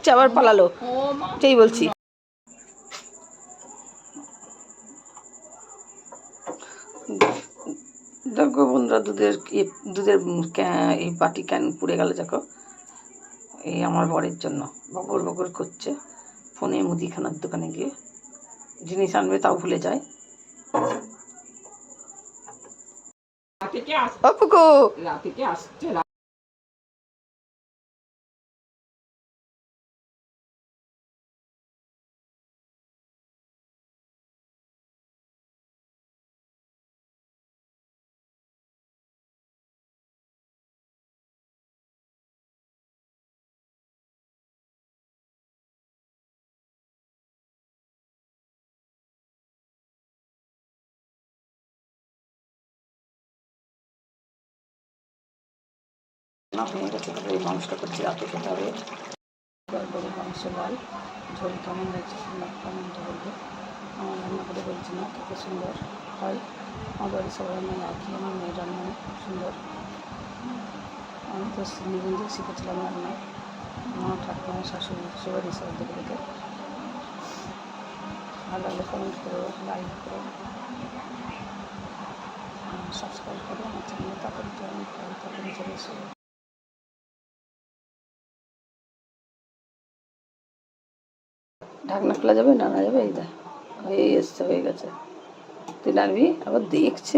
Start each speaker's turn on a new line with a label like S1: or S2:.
S1: ঢুকছে আবার পালালো, সেই বলছি। দেখো বন্ধুরা, দুধের এই বাটি ক্যান পুড়ে গেল। দেখো, এই আমার বরের জন্য বকর বকর করছে ফোনে, মুদিখানার দোকানে গিয়ে জিনিস আনবে তাও ভুলে যায়। না ভেঙে গেছে, তারপরে এই মাংসটা করছি, রাতে খেতে হবে। গরুর মাংস লাল ঝোল কেমন হয়েছে কমেন্টে বলবে। আমার রান্না করে বলছি না কত সুন্দর হয়। আমার বাড়ির সবাই রান্না একই, আমার মেয়ের রান্না খুব সুন্দর। আমি তো নিজে শিখেছিলাম রান্না, মা ঠাকুমা শাশুড়ি সবারই সব দেখে দেখে। ভালো লাগলে কমেন্ট করো, লাইক করো, সাবস্ক্রাইব করো আমার চ্যানেলে। তারপরে তো আমি তারপরে চলে এসে ঢাকনা খোলা যাবে, নাড়া যাবে। এই দা হয়ে এসছে, হয়ে গেছে। তুই নাড়বি, আবার দেখছে।